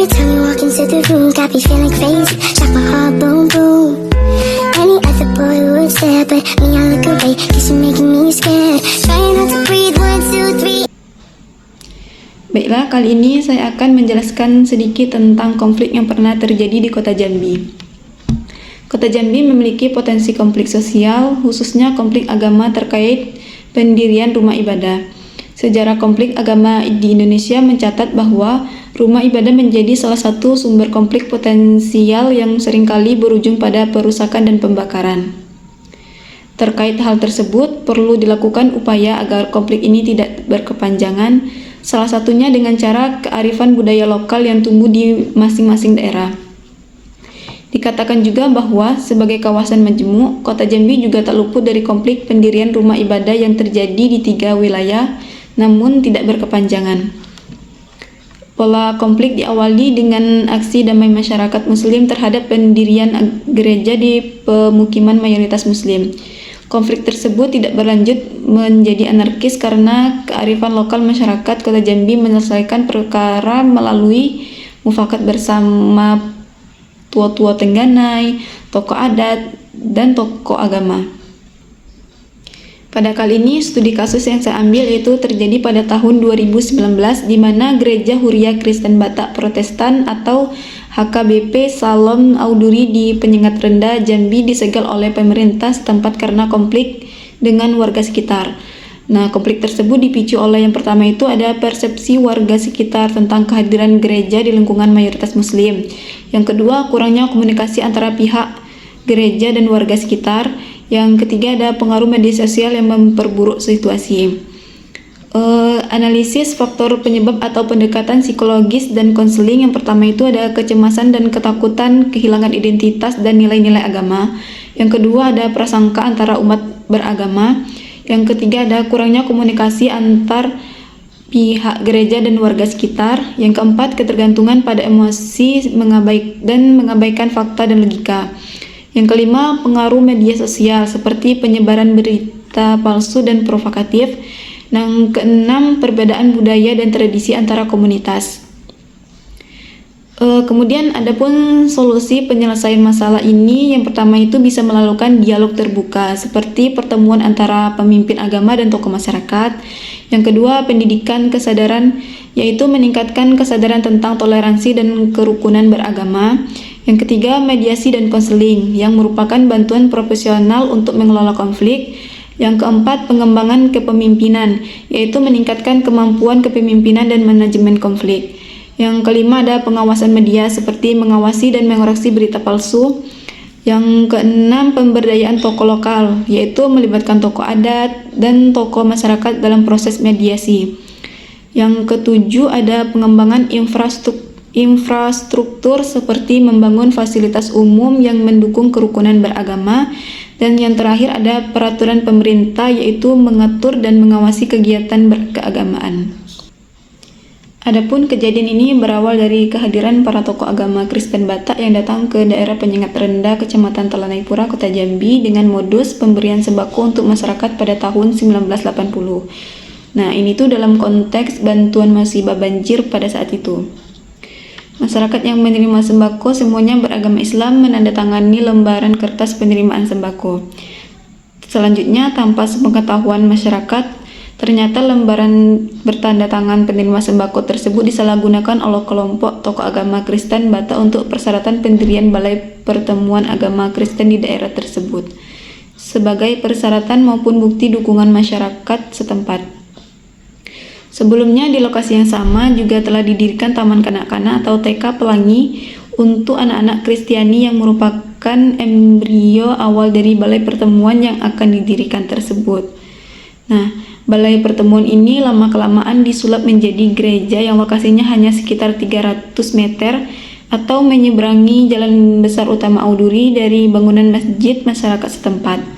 Every time you walk into the room, got me feeling crazy. Shock my heart, boom, boom. Any other boy would stare, but me, I look away, cause you're making me scared. Trying not to breathe, 1, 2, 3. Baiklah, kali ini saya akan menjelaskan sedikit tentang konflik yang pernah terjadi di Kota Jambi. Kota Jambi memiliki potensi konflik sosial, khususnya konflik agama terkait pendirian rumah ibadah. Sejarah konflik agama di Indonesia mencatat bahwa rumah ibadah menjadi salah satu sumber konflik potensial yang seringkali berujung pada perusakan dan pembakaran. Terkait hal tersebut, perlu dilakukan upaya agar konflik ini tidak berkepanjangan, salah satunya dengan cara kearifan budaya lokal yang tumbuh di masing-masing daerah. Dikatakan juga bahwa sebagai kawasan majemuk, Kota Jambi juga tak luput dari konflik pendirian rumah ibadah yang terjadi di 3 wilayah, namun tidak berkepanjangan. Pola konflik diawali dengan aksi damai masyarakat Muslim terhadap pendirian gereja di pemukiman mayoritas Muslim. Konflik tersebut tidak berlanjut menjadi anarkis karena kearifan lokal masyarakat Kota Jambi menyelesaikan perkara melalui mufakat bersama tua-tua Tengganai, tokoh adat, dan tokoh agama. Pada kali ini, studi kasus yang saya ambil yaitu terjadi pada tahun 2019 di mana Gereja Huria Kristen Batak Protestan atau HKBP Salom Auduri di Penyengat Rendah Jambi disegel oleh pemerintah setempat karena konflik dengan warga sekitar. Nah, konflik tersebut dipicu oleh yang pertama itu ada persepsi warga sekitar tentang kehadiran gereja di lingkungan mayoritas Muslim. Yang kedua, kurangnya komunikasi antara pihak gereja dan warga sekitar. Yang ketiga, ada pengaruh media sosial yang memperburuk situasi. Analisis faktor penyebab atau pendekatan psikologis dan konseling. Yang pertama itu ada kecemasan dan ketakutan kehilangan identitas dan nilai-nilai agama. Yang kedua ada prasangka antara umat beragama. Yang ketiga ada kurangnya komunikasi antar pihak gereja dan warga sekitar. Yang keempat ketergantungan pada emosi mengabaikan fakta dan logika. Yang kelima pengaruh media sosial seperti penyebaran berita palsu dan provokatif. Yang keenam, perbedaan budaya dan tradisi antara komunitas. Kemudian adapun solusi penyelesaian masalah ini, yang pertama itu bisa melakukan dialog terbuka seperti pertemuan antara pemimpin agama dan tokoh masyarakat. Yang kedua, pendidikan kesadaran, yaitu meningkatkan kesadaran tentang toleransi dan kerukunan beragama. Yang ketiga, mediasi dan konseling yang merupakan bantuan profesional untuk mengelola konflik. Yang keempat, pengembangan kepemimpinan, yaitu meningkatkan kemampuan kepemimpinan dan manajemen konflik. Yang kelima ada pengawasan media seperti mengawasi dan mengoreksi berita palsu. Yang keenam, pemberdayaan tokoh lokal, yaitu melibatkan tokoh adat dan tokoh masyarakat dalam proses mediasi. Yang ketujuh ada pengembangan infrastruktur seperti membangun fasilitas umum yang mendukung kerukunan beragama. Dan yang terakhir ada peraturan pemerintah yaitu mengatur dan mengawasi kegiatan berkeagamaan. Adapun kejadian ini berawal dari kehadiran para tokoh agama Kristen Batak yang datang ke daerah Penyengat Rendah, Kecamatan Talanaipura, Kota Jambi dengan modus pemberian sembako untuk masyarakat pada tahun 1980. Nah, ini tuh dalam konteks bantuan musibah banjir pada saat itu. Masyarakat yang menerima sembako semuanya beragama Islam menandatangani lembaran kertas penerimaan sembako. Selanjutnya, tanpa sepengetahuan masyarakat, ternyata lembaran bertanda tangan penerima sembako tersebut disalahgunakan oleh kelompok tokoh agama Kristen Batak untuk persyaratan pendirian Balai Pertemuan Agama Kristen di daerah tersebut, sebagai persyaratan maupun bukti dukungan masyarakat setempat. Sebelumnya di lokasi yang sama juga telah didirikan Taman Kanak-kanak atau TK Pelangi untuk anak-anak Kristiani yang merupakan embrio awal dari balai pertemuan yang akan didirikan tersebut. Nah, balai pertemuan ini lama-kelamaan disulap menjadi gereja yang lokasinya hanya sekitar 300 meter atau menyeberangi jalan besar utama Auduri dari bangunan masjid masyarakat setempat.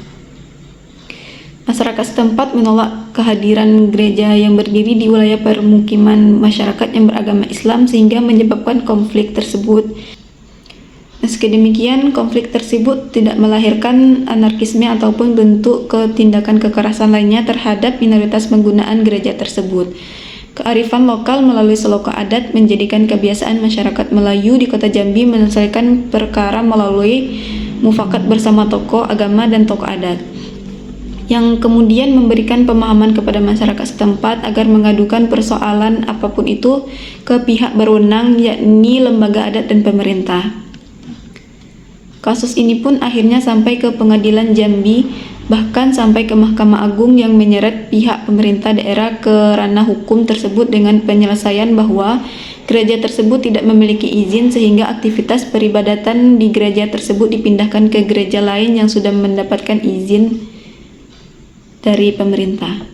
Masyarakat setempat menolak kehadiran gereja yang berdiri di wilayah permukiman masyarakat yang beragama Islam sehingga menyebabkan konflik tersebut. Meski demikian, konflik tersebut tidak melahirkan anarkisme ataupun bentuk tindakan kekerasan lainnya terhadap minoritas penggunaan gereja tersebut. Kearifan lokal melalui seloka adat menjadikan kebiasaan masyarakat Melayu di Kota Jambi menyelesaikan perkara melalui mufakat bersama tokoh agama dan tokoh adat, yang kemudian memberikan pemahaman kepada masyarakat setempat agar mengadukan persoalan apapun itu ke pihak berwenang, yakni lembaga adat dan pemerintah. Kasus ini pun akhirnya sampai ke Pengadilan Jambi, bahkan sampai ke Mahkamah Agung yang menyeret pihak pemerintah daerah ke ranah hukum tersebut dengan penyelesaian bahwa gereja tersebut tidak memiliki izin sehingga aktivitas peribadatan di gereja tersebut dipindahkan ke gereja lain yang sudah mendapatkan izin dari pemerintah.